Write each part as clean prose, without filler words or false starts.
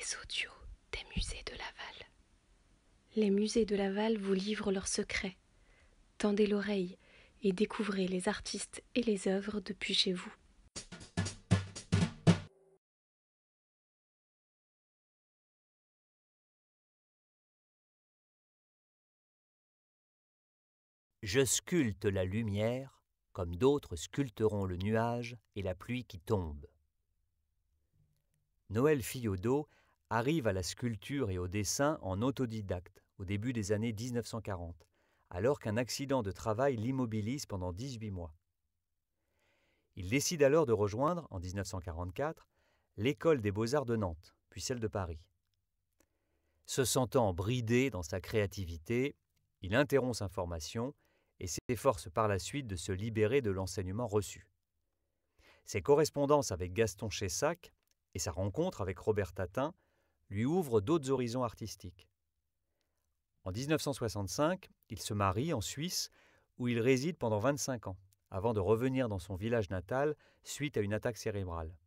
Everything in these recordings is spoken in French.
Les audios des musées de Laval. Les musées de Laval vous livrent leurs secrets. Tendez l'oreille et découvrez les artistes et les œuvres depuis chez vous. Je sculpte la lumière, comme d'autres sculpteront le nuage et la pluie qui tombe. Noël Fillaudeau arrive à la sculpture et au dessin en autodidacte au début des années 1940, alors qu'un accident de travail l'immobilise pendant 18 mois. Il décide alors de rejoindre, en 1944, l'école des beaux-arts de Nantes, puis celle de Paris. Se sentant bridé dans sa créativité, il interrompt sa formation et s'efforce par la suite de se libérer de l'enseignement reçu. Ses correspondances avec Gaston Chessac et sa rencontre avec Robert Tatin lui ouvrent d'autres horizons artistiques. En 1965, il se marie en Suisse où il réside pendant 25 ans, avant de revenir dans son village natal suite à une attaque cérébrale.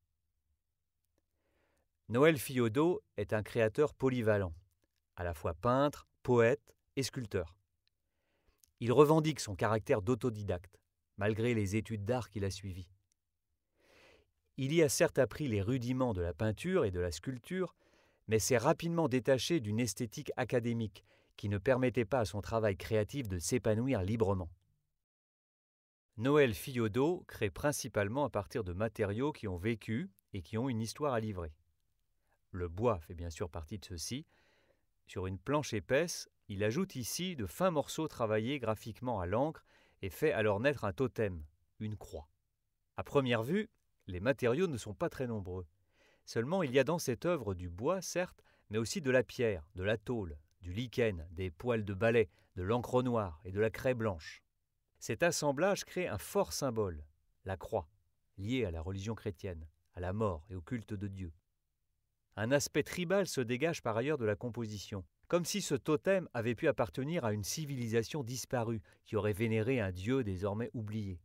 Noël Fillaudeau est un créateur polyvalent, à la fois peintre, poète et sculpteur. Il revendique son caractère d'autodidacte, malgré les études d'art qu'il a suivies. Il y a certes appris les rudiments de la peinture et de la sculpture, mais s'est rapidement détaché d'une esthétique académique qui ne permettait pas à son travail créatif de s'épanouir librement. Noël Fillaudeau crée principalement à partir de matériaux qui ont vécu et qui ont une histoire à livrer. Le bois fait bien sûr partie de ceux-ci. Sur une planche épaisse, il ajoute ici de fins morceaux travaillés graphiquement à l'encre et fait alors naître un totem, une croix. À première vue, les matériaux ne sont pas très nombreux. Seulement, il y a dans cette œuvre du bois, certes, mais aussi de la pierre, de la tôle, du lichen, des poils de balai, de l'encre noire et de la craie blanche. Cet assemblage crée un fort symbole, la croix, liée à la religion chrétienne, à la mort et au culte de Dieu. Un aspect tribal se dégage par ailleurs de la composition, comme si ce totem avait pu appartenir à une civilisation disparue qui aurait vénéré un dieu désormais oublié.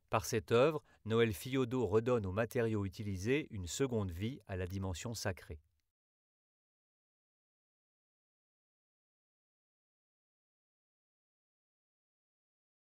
Par cette œuvre, Noël Fillaudeau redonne aux matériaux utilisés une seconde vie à la dimension sacrée.